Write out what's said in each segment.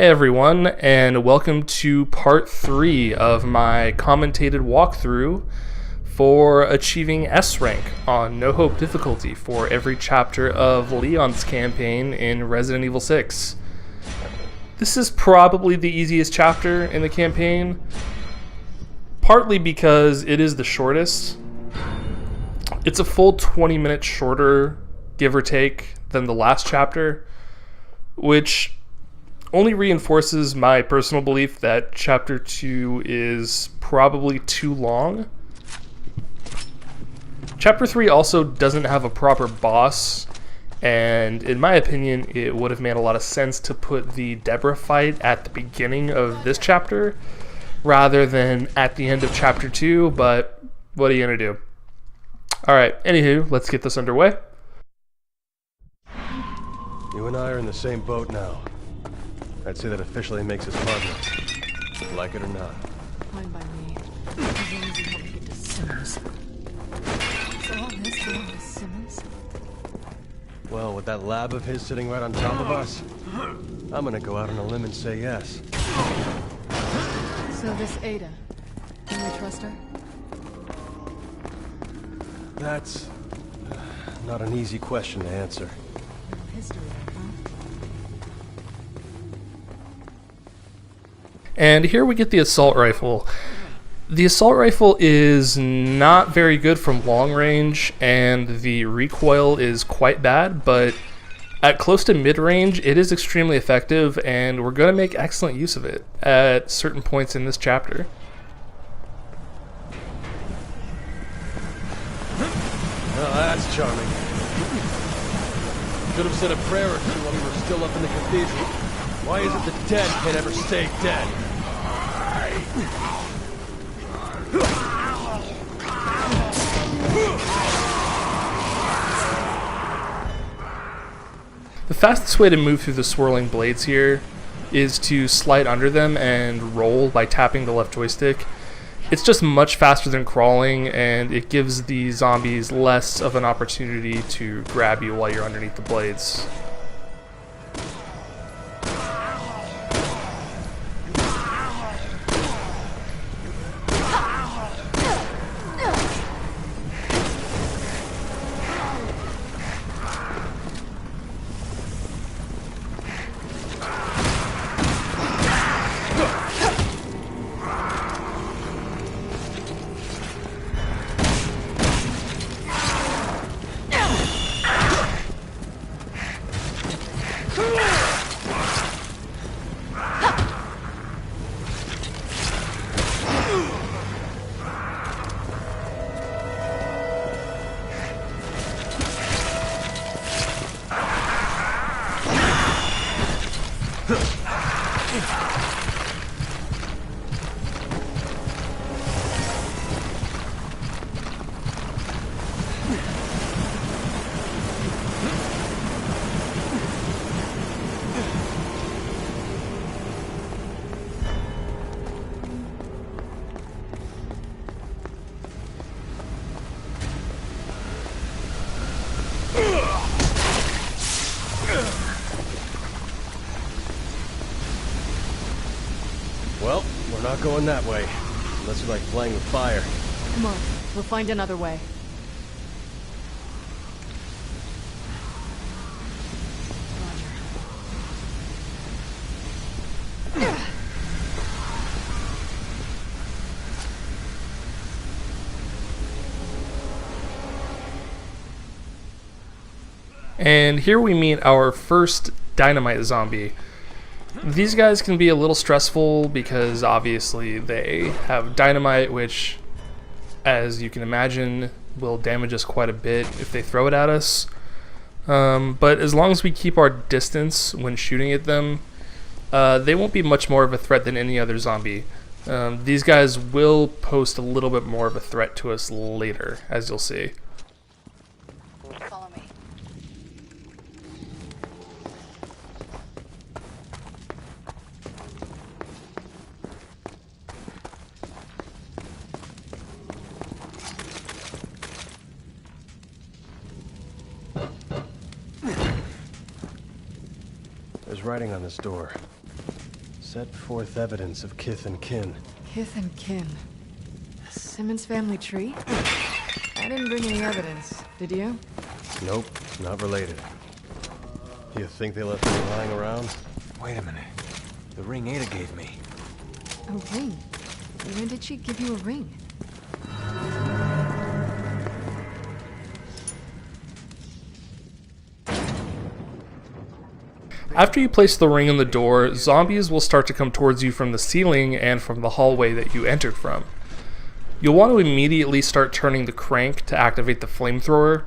Hey everyone, and welcome to part 3 of my commentated walkthrough for achieving S rank on No Hope difficulty for every chapter of Leon's campaign in Resident Evil 6. This is probably the easiest chapter in the campaign, partly because it is the shortest. It's a full 20 minutes shorter, give or take, than the last chapter, which only reinforces my personal belief that Chapter 2 is probably too long. Chapter 3 also doesn't have a proper boss, and in my opinion, it would have made a lot of sense to put the Deborah fight at the beginning of this chapter, rather than at the end of Chapter 2, but what are you gonna do? Alright, anywho, let's get this underway. You and I are in the same boat now. I'd say that officially makes us partners. Like it or not. Fine by me. As long as you help me get to Simmons. So all this for all this Simmons? Well, with that lab of his sitting right on top of us, I'm gonna go out on a limb and say yes. So this Ada, can we trust her? That's not an easy question to answer. No history, huh? And here we get the assault rifle. The assault rifle is not very good from long range, and the recoil is quite bad, but at close to mid-range, it is extremely effective, and we're going to make excellent use of it at certain points in this chapter. Well, that's charming. Should have said a prayer or two while we were still up in the cathedral. Why is it the dead can't ever stay dead? The fastest way to move through the swirling blades here is to slide under them and roll by tapping the left joystick. It's just much faster than crawling, and it gives the zombies less of an opportunity to grab you while you're underneath the blades. Well, we're not going that way. Unless you like playing with fire. Come on, we'll find another way. And here we meet our first dynamite zombie. These guys can be a little stressful because obviously they have dynamite, which, as you can imagine, will damage us quite a bit if they throw it at us. But as long as we keep our distance when shooting at them, they won't be much more of a threat than any other zombie. These guys will pose a little bit more of a threat to us later, as you'll see. Follow me. There's writing on this door. Set forth evidence of kith and kin. Kith and kin. Simmons family tree? I didn't bring any evidence, did you? Nope, not related. You think they left me lying around? Wait a minute. The ring Ada gave me. A ring? When did she give you a ring? After you place the ring in the door, zombies will start to come towards you from the ceiling and from the hallway that you entered from. You'll want to immediately start turning the crank to activate the flamethrower.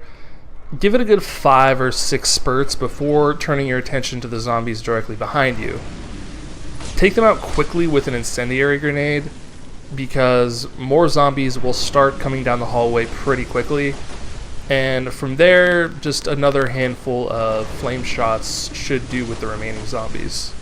Give it a good 5 or 6 spurts before turning your attention to the zombies directly behind you. Take them out quickly with an incendiary grenade, because more zombies will start coming down the hallway pretty quickly, and from there, just another handful of flame shots should do with the remaining zombies.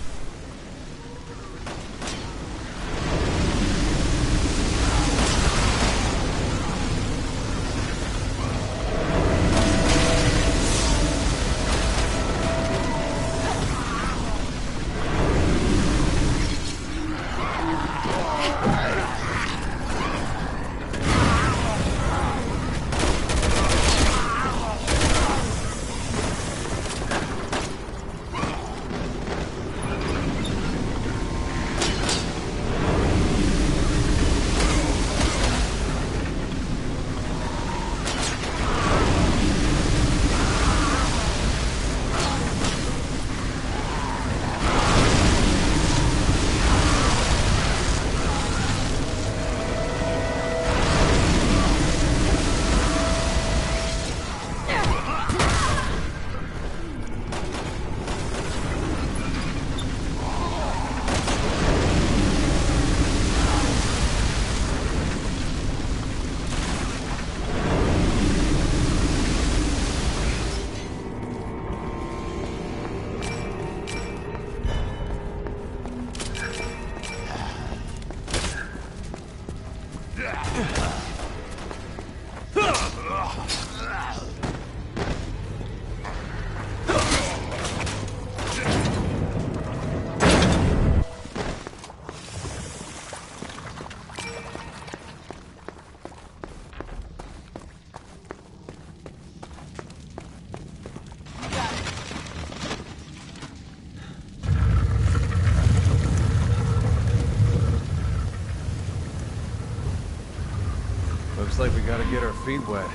Looks like we gotta get our feet wet.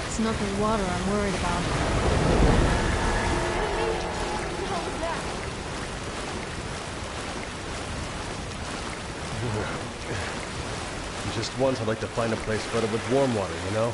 It's not the water I'm worried about. Just once I'd like to find a place flooded with warm water, you know?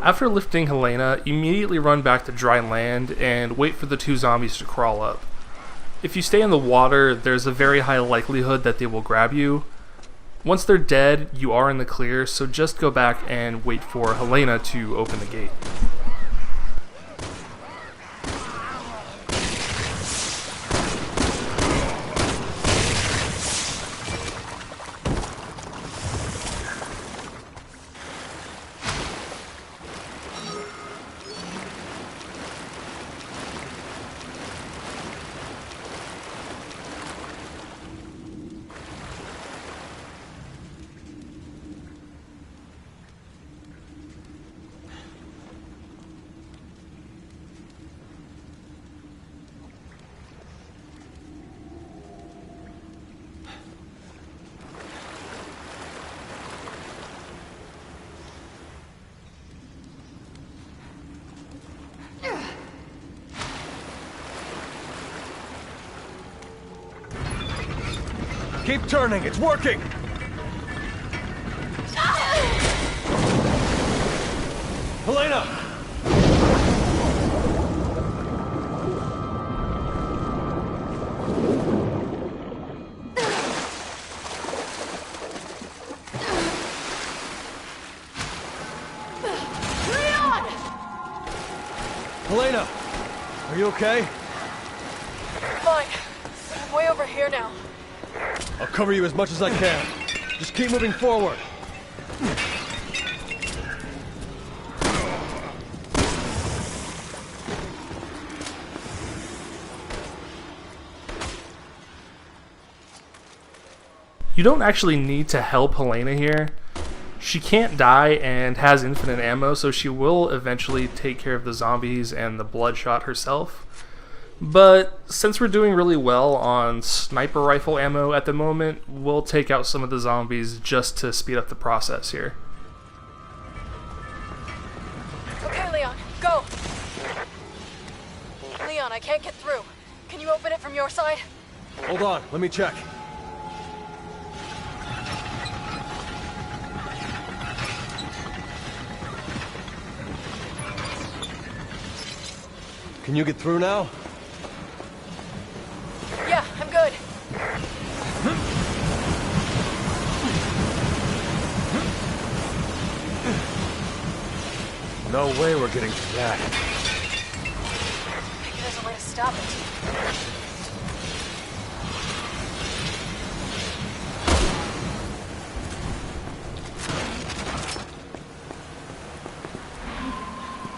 After lifting Helena, immediately run back to dry land and wait for the 2 zombies to crawl up. If you stay in the water, there's a very high likelihood that they will grab you. Once they're dead, you are in the clear, so just go back and wait for Helena to open the gate. Keep turning, it's working! Helena! Are you okay? Fine. I'm way over here now. I'll cover you as much as I can. Just keep moving forward. You don't actually need to help Helena here. She can't die and has infinite ammo, so she will eventually take care of the zombies and the bloodshot herself. But since we're doing really well on sniper rifle ammo at the moment, we'll take out some of the zombies just to speed up the process here. Okay, Leon, go! Leon, I can't get through. Can you open it from your side? Hold on, let me check. Can you get through now? Yeah, I'm good. No way we're getting through that. Maybe there's a way to stop it.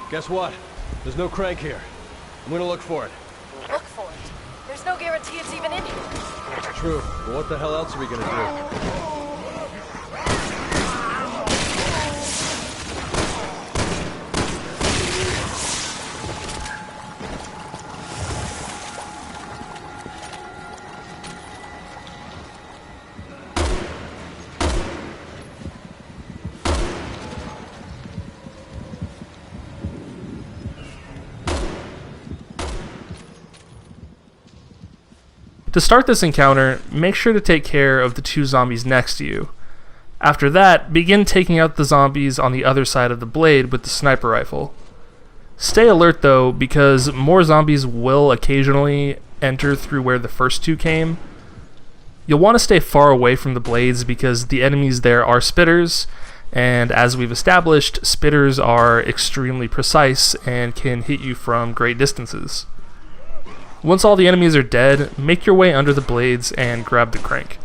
Guess what? There's no crank here. I'm gonna look for it. Look for it. There's no guarantee it's even in here. True, but what the hell else are we gonna do? To start this encounter, make sure to take care of the two zombies next to you. After that, begin taking out the zombies on the other side of the blade with the sniper rifle. Stay alert though, because more zombies will occasionally enter through where the first two came. You'll want to stay far away from the blades because the enemies there are spitters, and as we've established, spitters are extremely precise and can hit you from great distances. Once all the enemies are dead, make your way under the blades and grab the crank.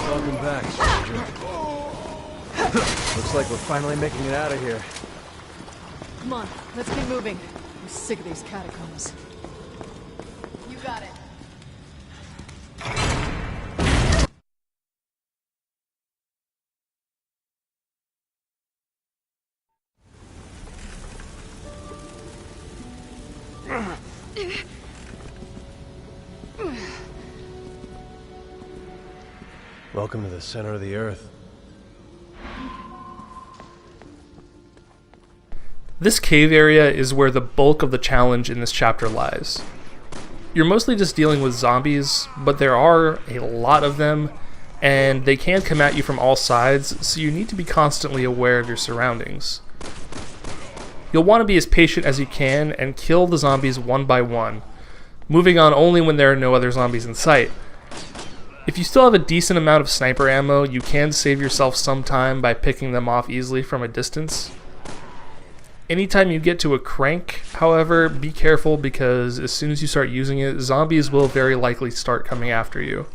Welcome back, soldier. Looks like we're finally making it out of here. Come on, let's keep moving. I'm sick of these catacombs. You got it. Welcome to the center of the earth. This cave area is where the bulk of the challenge in this chapter lies. You're mostly just dealing with zombies, but there are a lot of them, and they can come at you from all sides, so you need to be constantly aware of your surroundings. You'll want to be as patient as you can and kill the zombies one by one, moving on only when there are no other zombies in sight. If you still have a decent amount of sniper ammo, you can save yourself some time by picking them off easily from a distance. Anytime you get to a crank, however, be careful because as soon as you start using it, zombies will very likely start coming after you.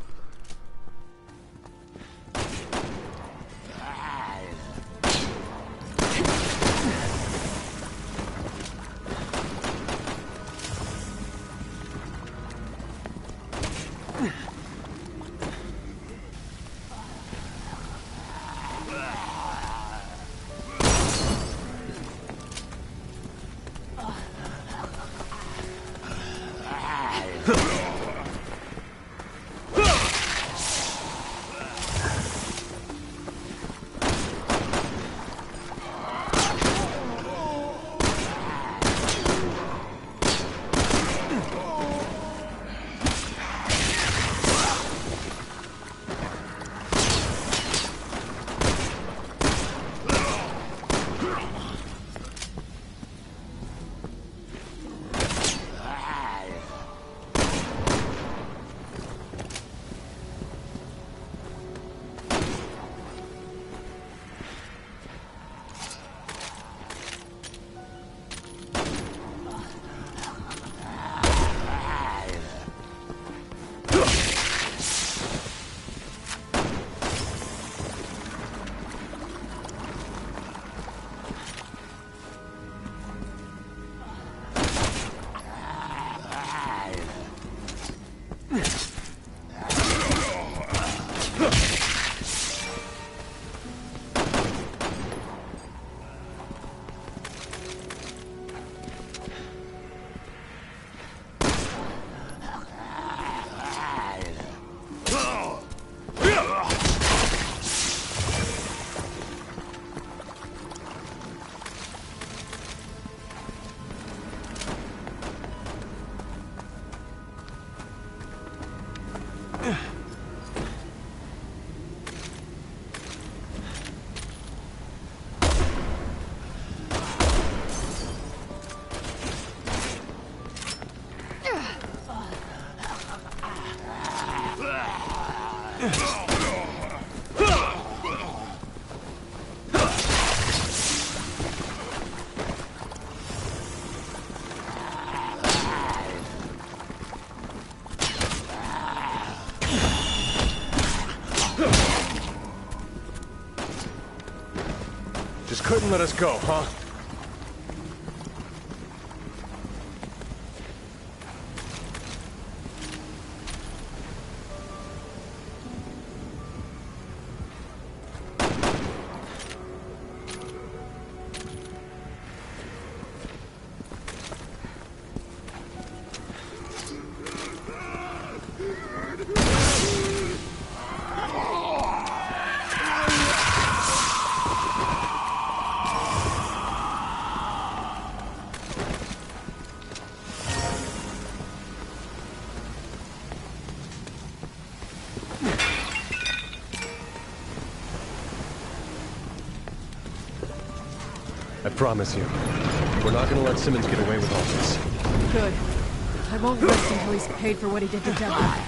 Just couldn't let us go, huh? I promise you, we're not gonna let Simmons get away with all this. Good. I won't rest until he's paid for what he did to Deborah.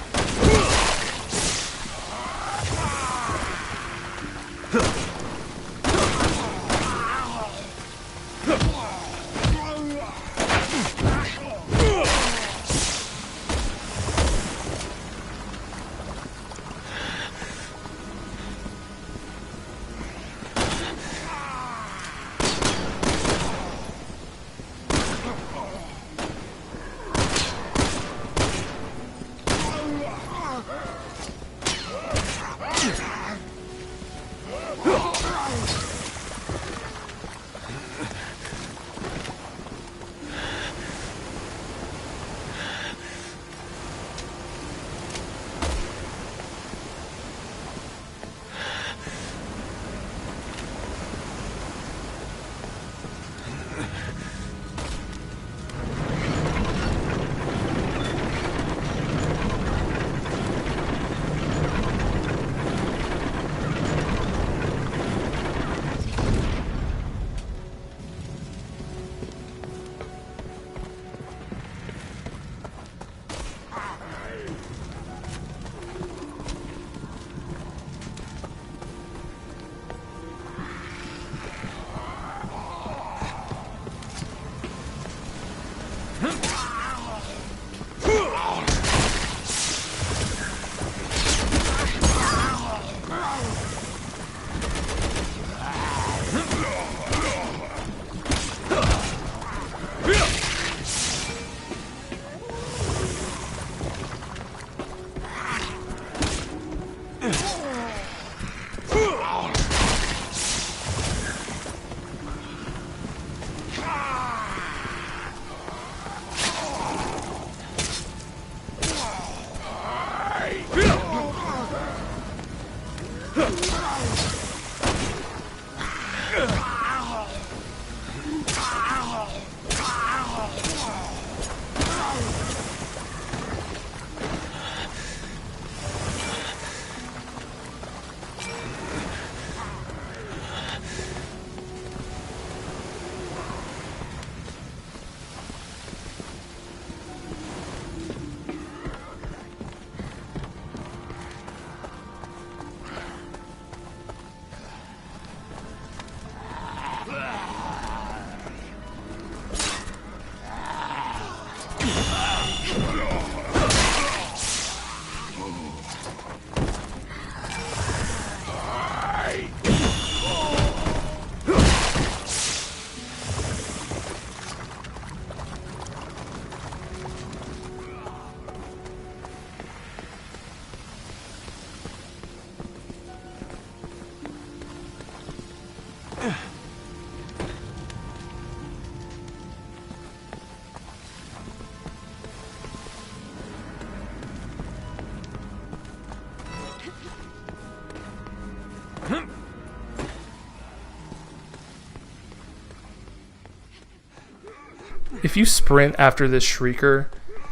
If you sprint after this Shrieker,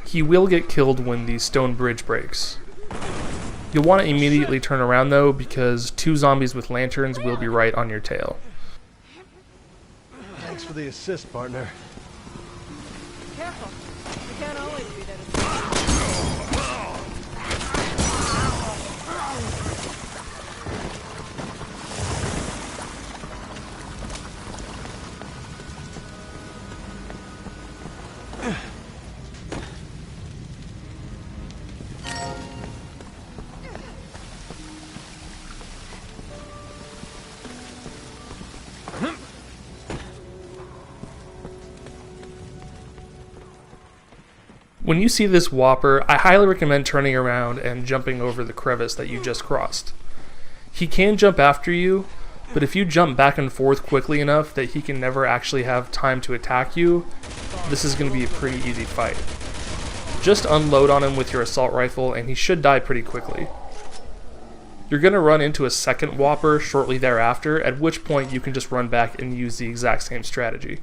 he will get killed when the stone bridge breaks. You'll want to immediately turn around though, because 2 zombies with lanterns will be right on your tail. Thanks for the assist, partner. Careful. You can't always be that. When you see this Whopper, I highly recommend turning around and jumping over the crevice that you just crossed. He can jump after you, but if you jump back and forth quickly enough that he can never actually have time to attack you, this is going to be a pretty easy fight. Just unload on him with your assault rifle and he should die pretty quickly. You're going to run into a second Whopper shortly thereafter, at which point you can just run back and use the exact same strategy.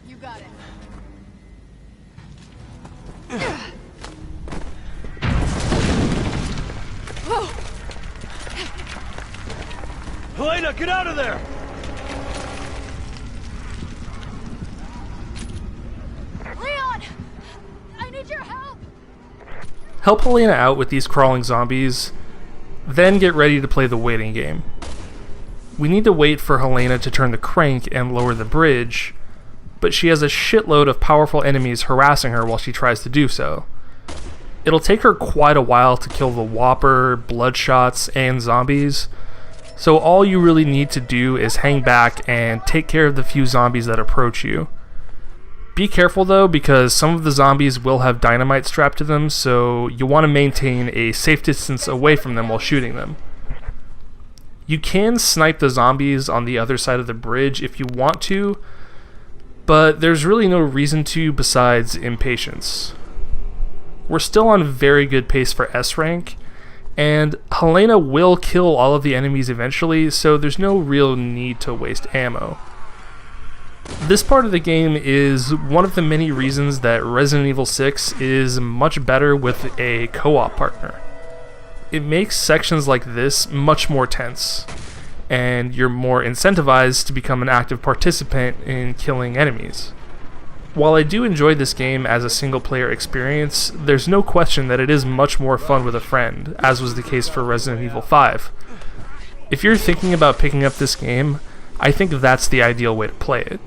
You got it. Helena, get out of there! Leon! I need your help! Help Helena out with these crawling zombies, then get ready to play the waiting game. We need to wait for Helena to turn the crank and lower the bridge, but she has a shitload of powerful enemies harassing her while she tries to do so. It'll take her quite a while to kill the Whopper, Bloodshots, and zombies, so all you really need to do is hang back and take care of the few zombies that approach you. Be careful though, because some of the zombies will have dynamite strapped to them, so you want to maintain a safe distance away from them while shooting them. You can snipe the zombies on the other side of the bridge if you want to, but there's really no reason to besides impatience. We're still on very good pace for S rank, and Helena will kill all of the enemies eventually, so there's no real need to waste ammo. This part of the game is one of the many reasons that Resident Evil 6 is much better with a co-op partner. It makes sections like this much more tense, and you're more incentivized to become an active participant in killing enemies. While I do enjoy this game as a single-player experience, there's no question that it is much more fun with a friend, as was the case for Resident Evil 5. If you're thinking about picking up this game, I think that's the ideal way to play it.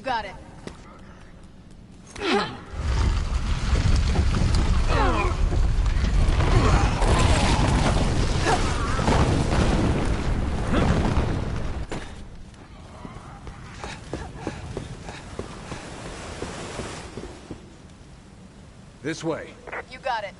got it. This way. You got it.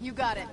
You got it.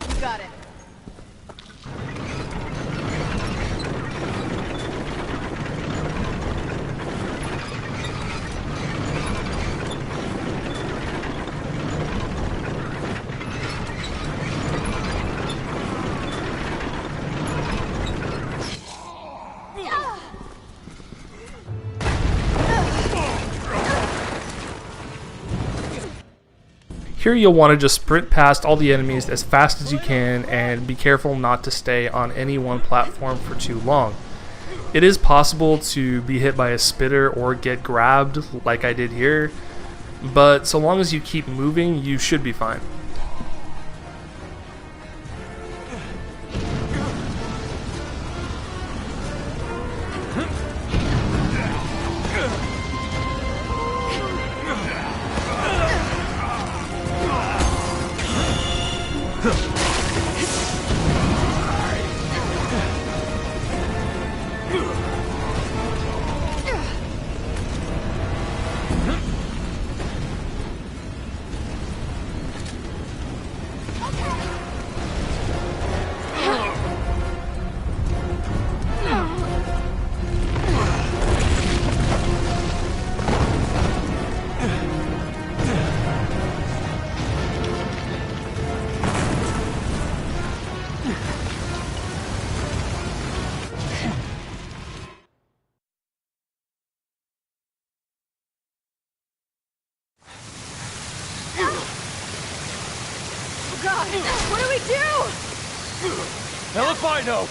You got it. Here you'll want to just sprint past all the enemies as fast as you can and be careful not to stay on any one platform for too long. It is possible to be hit by a spitter or get grabbed like I did here, but so long as you keep moving, you should be fine. Oh God! What do we do? Hell if I know!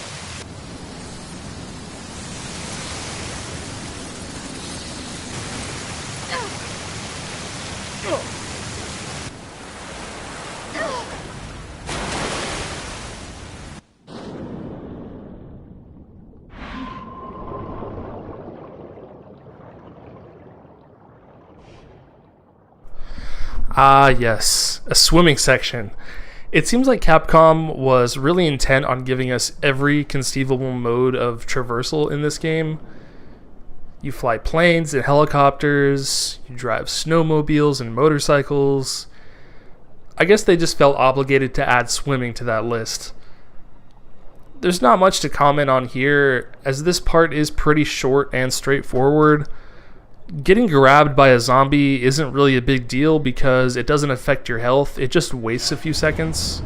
Ah, yes, a swimming section. It seems like Capcom was really intent on giving us every conceivable mode of traversal in this game. You fly planes and helicopters, you drive snowmobiles and motorcycles. I guess they just felt obligated to add swimming to that list. There's not much to comment on here, as this part is pretty short and straightforward. Getting grabbed by a zombie isn't really a big deal because it doesn't affect your health, it just wastes a few seconds.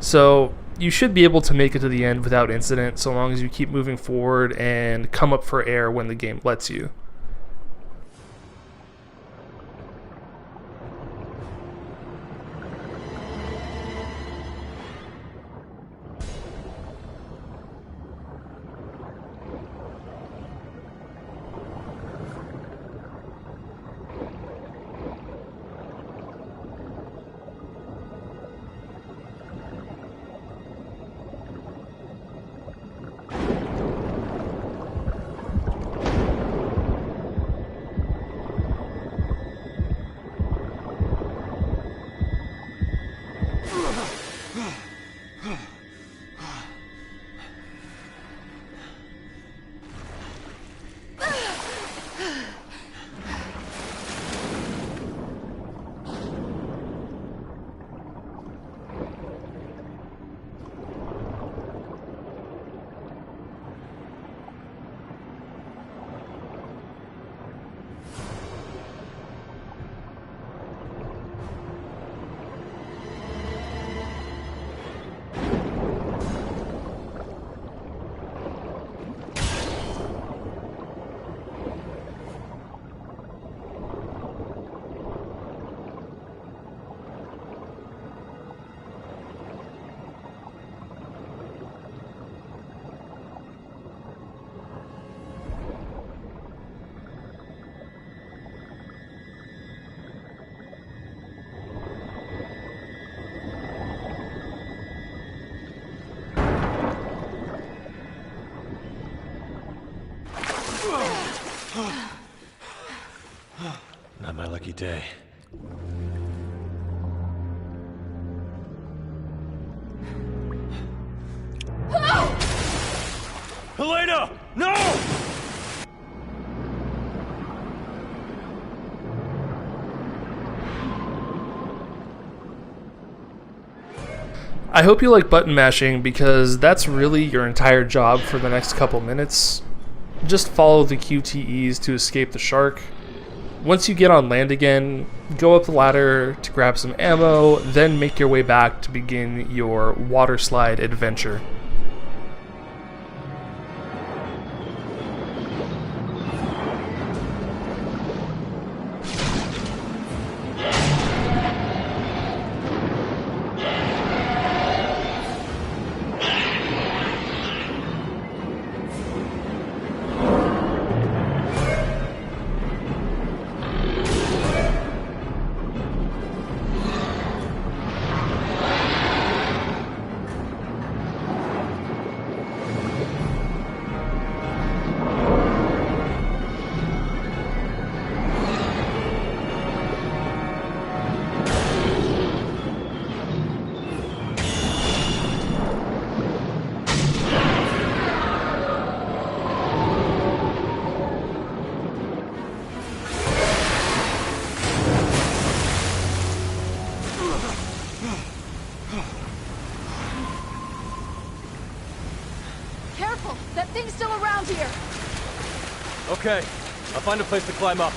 So you should be able to make it to the end without incident so long as you keep moving forward and come up for air when the game lets you. Not my lucky day. Helena! No! I hope you like button mashing because that's really your entire job for the next couple minutes. Just follow the QTEs to escape the shark. Once you get on land again, go up the ladder to grab some ammo, then make your way back to begin your waterslide adventure. Careful! That thing's still around here! Okay, I'll find a place to climb up.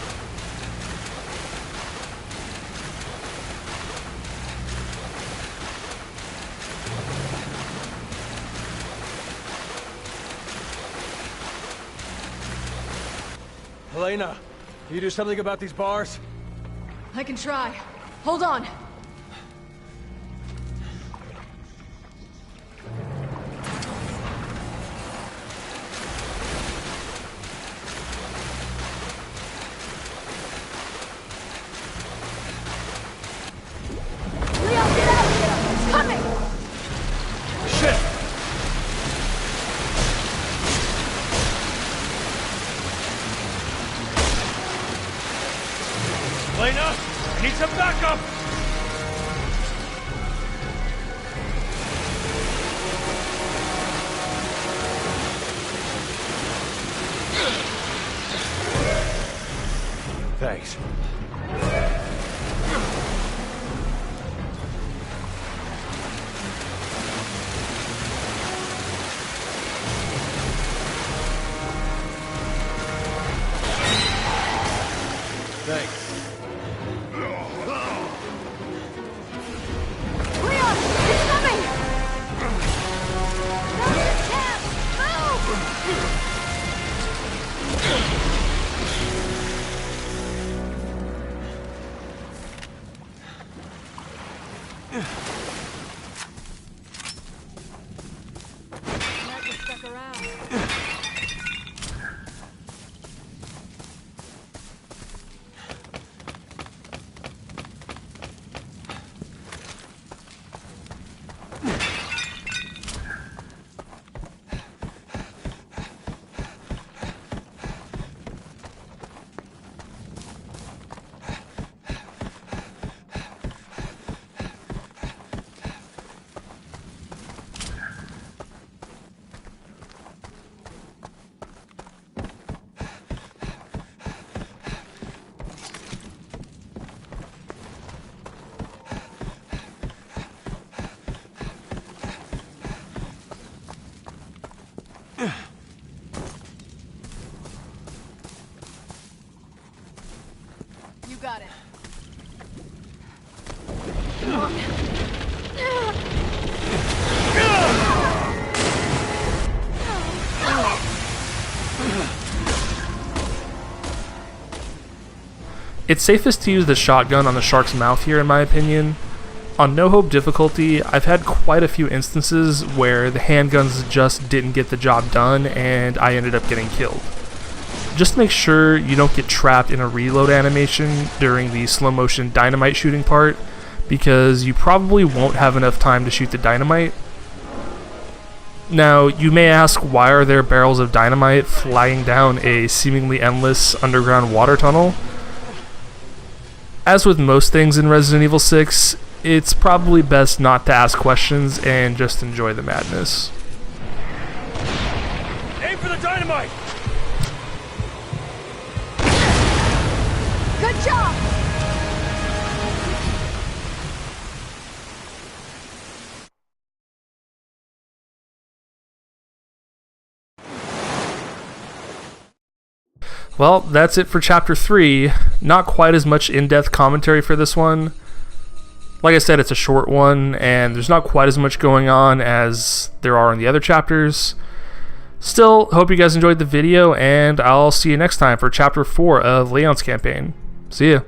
Helena, can you do something about these bars? I can try. Hold on. Leo, get out of here! It's coming! Shit! Helena, I need some backup! Thanks. Thanks. Leon, he's coming! Now's your chance! Move! Glad you stuck around. You got it. Come on. It's safest to use the shotgun on the shark's mouth here, in my opinion. On no hope difficulty, I've had quite a few instances where the handguns just didn't get the job done and I ended up getting killed. Just make sure you don't get trapped in a reload animation during the slow motion dynamite shooting part, because you probably won't have enough time to shoot the dynamite. Now, you may ask, why are there barrels of dynamite flying down a seemingly endless underground water tunnel? As with most things in Resident Evil 6, it's probably best not to ask questions and just enjoy the madness. Aim for the dynamite! Good job! Well, that's it for Chapter 3. Not quite as much in-depth commentary for this one. Like I said, it's a short one, and there's not quite as much going on as there are in the other chapters. Still, hope you guys enjoyed the video, and I'll see you next time for Chapter 4 of Leon's campaign. See ya.